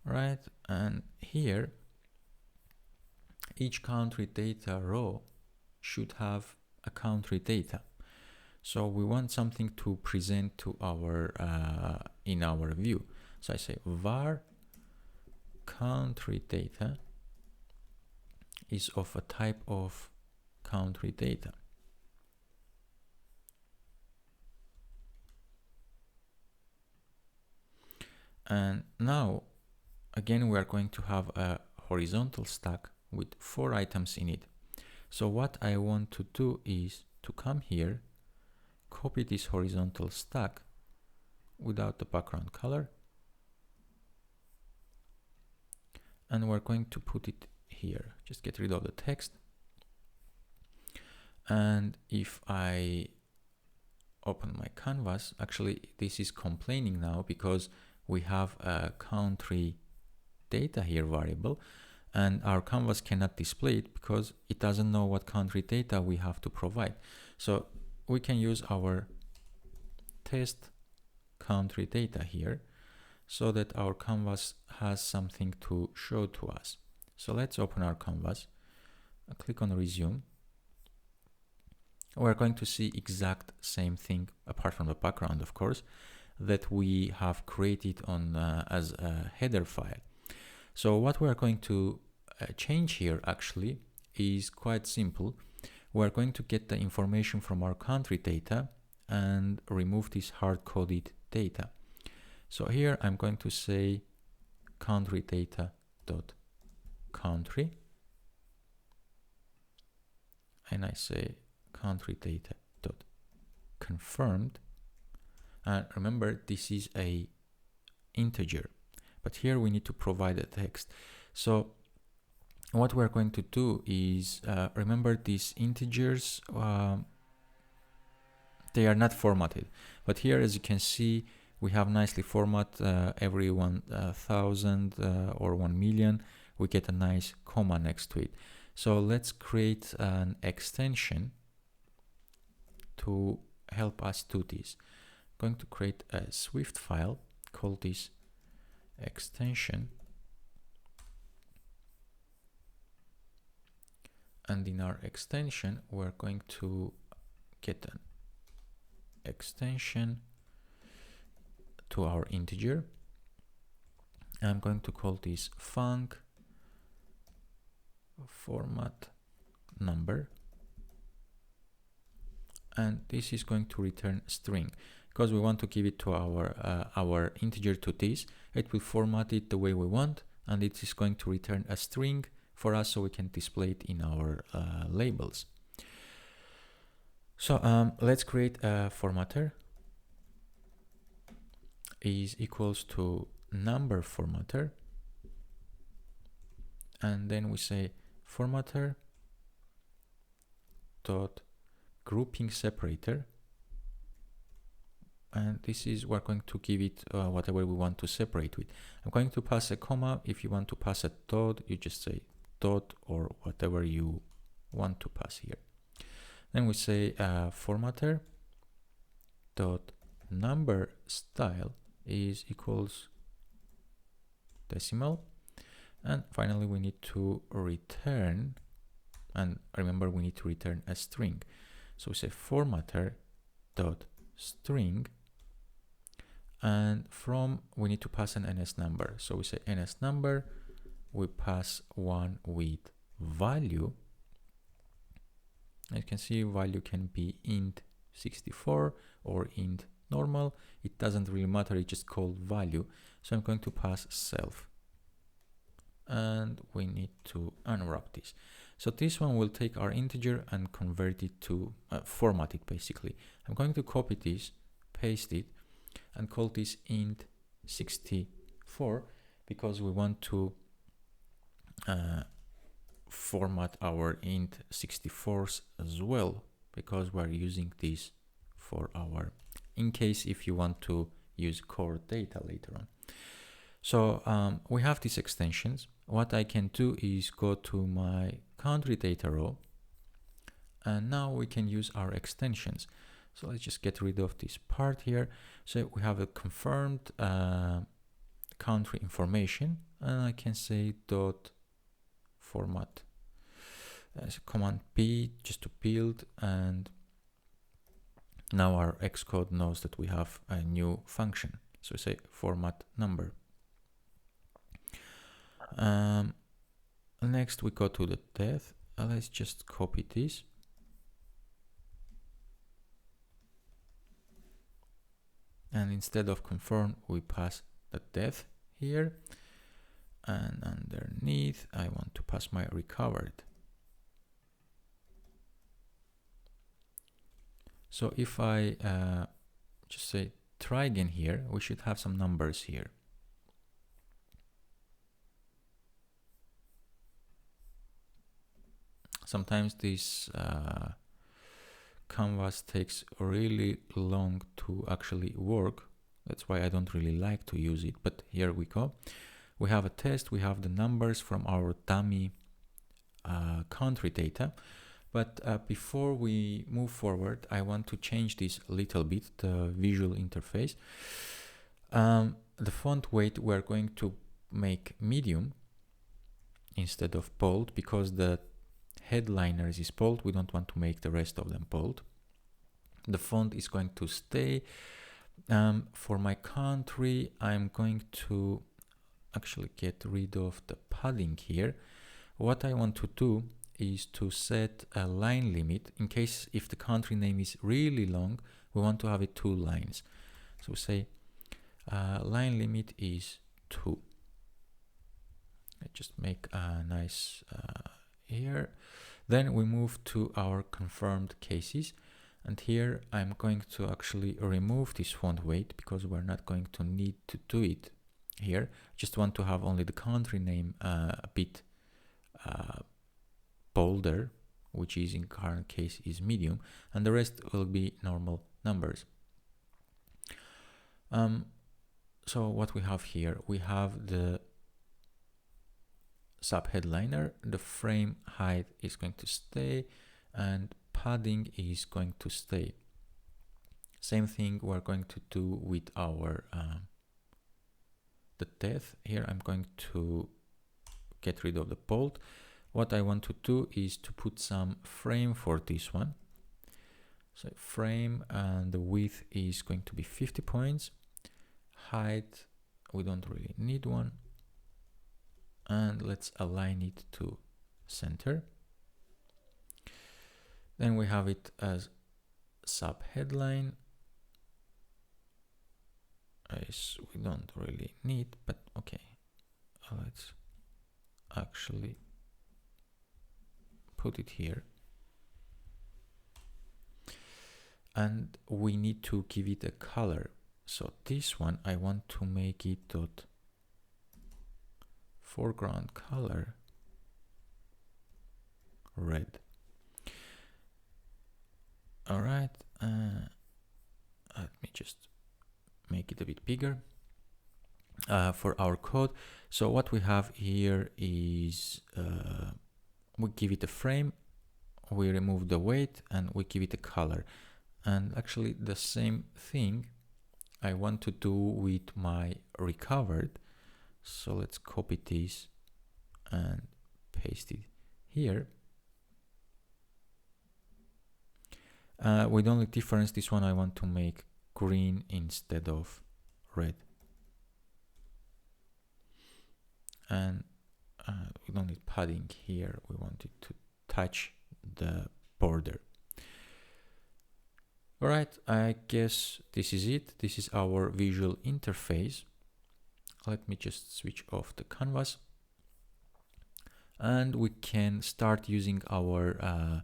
right? And here, each country data row should have a country data. So we want something to present to our in our view. So I say var country data is of a type of country data. And now, again, we are going to have a horizontal stack with 4 items in it. So what I want to do is to come here, copy this horizontal stack without the background color, and we're going to put it here. Just get rid of the text. And if I open my canvas, actually this is complaining now because we have a country data here variable, and our canvas cannot display it because it doesn't know what country data we have to provide. So we can use our test country data here so that our canvas has something to show to us. So let's open our canvas, click on resume. We're going to see exact same thing, apart from the background, of course, that we have created on as a header file. So what we're going to change here actually is quite simple. We're going to get the information from our country data and remove this hard-coded data. So here I'm going to say country data dot country, and I say country data dot confirmed. And remember, this is a integer, but here we need to provide a text. So what we're going to do is remember these integers, they are not formatted, but here, as you can see, we have nicely format every 1,000 or 1 million. We get a nice comma next to it. So let's create an extension to help us do this. I'm going to create a Swift file, call this extension, and in our extension we're going to get an extension to our integer. I'm going to call this func format number, and this is going to return string because we want to give it to our integer to this. It will format it the way we want, and it is going to return a string for us so we can display it in our labels. So let's create a formatter is equals to number formatter, and then we say formatter dot grouping separator, and this is we're going to give it whatever we want to separate with. I'm going to pass a comma. If you want to pass a dot, you just say dot or whatever you want to pass here. Then we say formatter dot number style is equals decimal, and finally we need to return, and remember we need to return a string. So we say formatter dot string, and from we need to pass an NS number. So we say NS number, we pass one with value. As you can see, value can be int 64 or int normal. It doesn't really matter, it's just called value. So I'm going to pass self, and we need to unwrap this. So this one will take our integer and convert it to format it basically. I'm going to copy this, paste it, and call this int 64 because we want to format our int 64s as well, because we're using this for our, in case if you want to use core data later on. So we have these extensions. What I can do is go to my country data row, and now we can use our extensions. So let's just get rid of this part here. So we have a confirmed country information, and I can say dot format as command P just to build, and now our Xcode knows that we have a new function. So we say format number. Next we go to the depth. Let's just copy this. And instead of confirm, we pass the depth here. And underneath, I want to pass my recovered. So if I just say try again here, we should have some numbers here. Sometimes this canvas takes really long to actually work. That's why I don't really like to use it, but here we go. We have a test, we have the numbers from our dummy country data. But before we move forward, I want to change this a little bit, the visual interface. The font weight we're going to make medium instead of bold, because the headliners is bold. We don't want to make the rest of them bold. The font is going to stay. For my country, I'm going to actually get rid of the padding here. What I want to do is to set a line limit in case if the country name is really long, we want to have it 2 lines. So say line limit is 2. I just make a nice here. Then we move to our confirmed cases, and here I'm going to actually remove this font weight because we're not going to need to do it here. Just want to have only the country name a bit bolder, which is in current case is medium, and the rest will be normal numbers. So what we have here, we have the subheadliner, the frame height is going to stay, and padding is going to stay. Same thing we're going to do with our the depth. Here I'm going to get rid of the bold. What I want to do is to put some frame for this one. So frame, and the width is going to be 50 points. Height, we don't really need one. And let's align it to center. Then we have it as sub headline. We don't really need, but okay. Let's actually put it here. And we need to give it a color. So this one, I want to make it dot foreground color red. All right, let me just make it a bit bigger for our code. So what we have here is we give it a frame, we remove the weight, and we give it a color. And actually the same thing I want to do with my recovered. So let's copy this and paste it here. With only difference, this one I want to make green instead of red. And we don't need padding here. We want it to touch the border. All right, I guess this is it. This is our visual interface. Let me just switch off the canvas. And we can start using our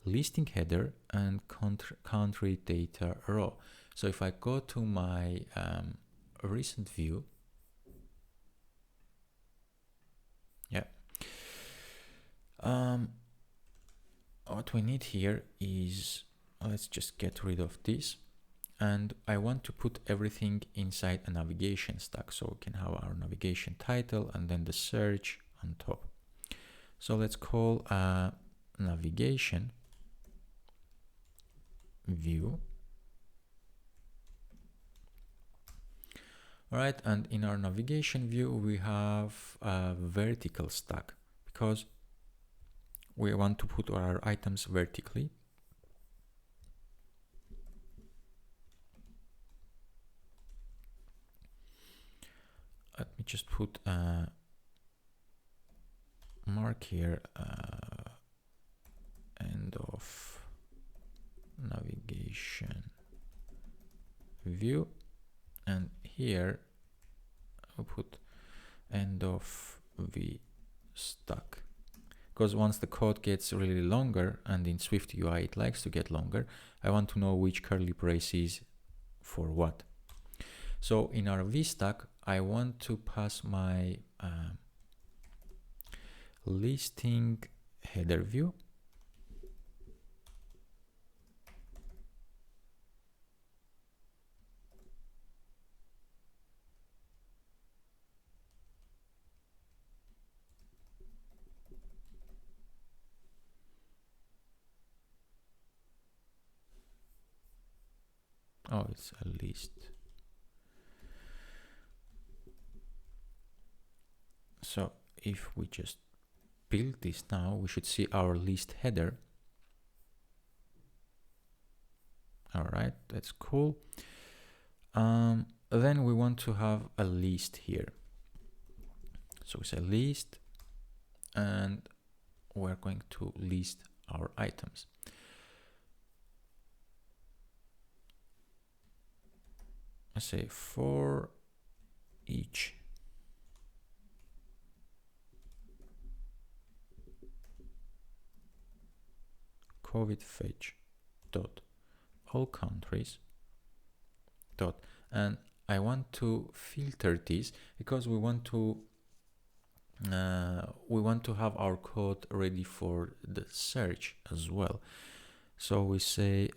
listing header and country data row. So if I go to my recent view, what we need here is, let's just get rid of this. And I want to put everything inside a navigation stack. So we can have our navigation title and then the search on top. So let's call navigation view. All right, and in our navigation view, we have a vertical stack because we want to put our items vertically. Let me just put a mark here, end of navigation view, and here I'll put end of v stack, because once the code gets really longer, and in SwiftUI it likes to get longer, I want to know which curly brace is for what. So in our v stack, I want to pass my listing header view. Oh, it's a list. So if we just build this now, we should see our list header. All right, that's cool. Then we want to have a list here. So we say list, and we're going to list our items. I say for each COVID fetch dot all countries dot, and I want to filter this because we want to have our code ready for the search as well. So we say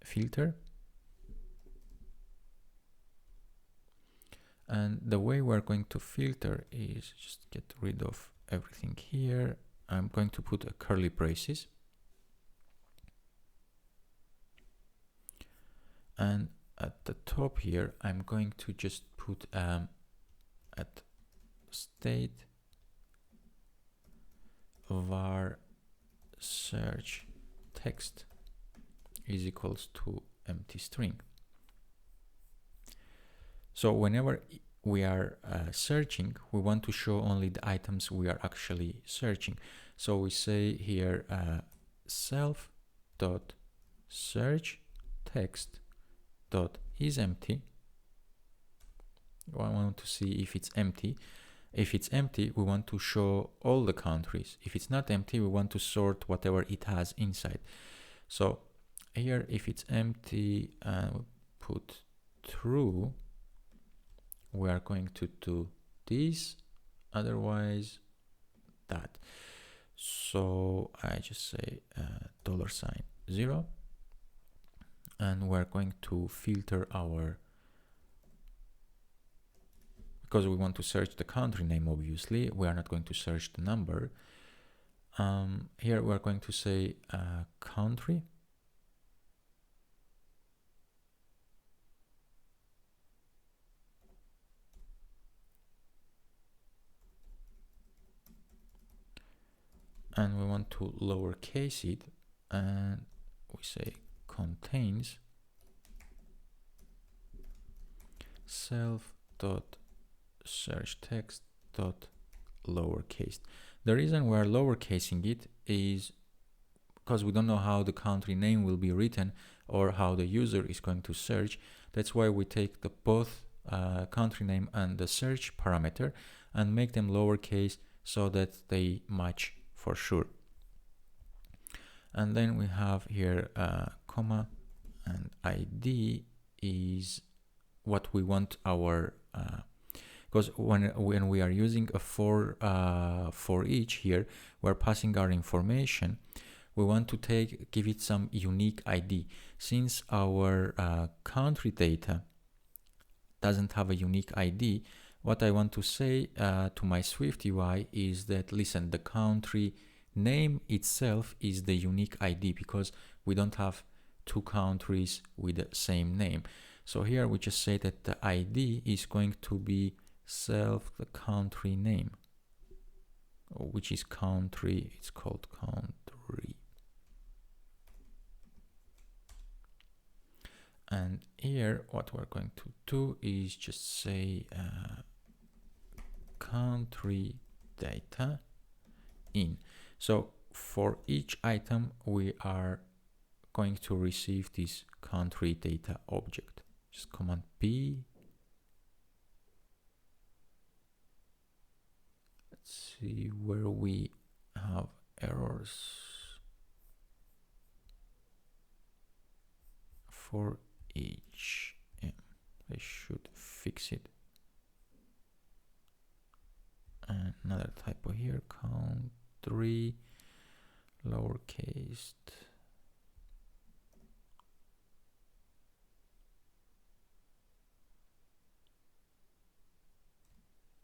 filter, and the way we're going to filter is just get rid of everything here. I'm going to put a curly braces, and at the top here I'm going to just put at state var search text is equals to empty string. So whenever we are searching, we want to show only the items we are actually searching. So we say here self dot search text dot is empty. I want to see if it's empty. If it's empty, we want to show all the countries. If it's not empty, we want to sort whatever it has inside. So here, if it's empty and we put true, we are going to do this, otherwise that. So I just say $0, and we're going to filter our, because we want to search the country name, obviously we are not going to search the number. Here we're going to say country, and we want to lowercase it, and we say contains self dot search text dot lowercase. The reason we're lowercasing it is because we don't know how the country name will be written or how the user is going to search. That's why we take the both country name and the search parameter and make them lowercase so that they match for sure. And then we have here comma, and ID is what we want our because when we are using a for each here, we're passing our information. We want to give it some unique ID. Since our country data doesn't have a unique ID, what I want to say to my SwiftUI is that, listen, the country name itself is the unique ID, because we don't have two countries with the same name. So here we just say that the ID is going to be the country name, which is country. It's called country. And here what we're going to do is just say country data in. So for each item we are going to receive this country data object. Just command P. Let's see where we have errors. For each, I should fix it. Another typo here, country lowercase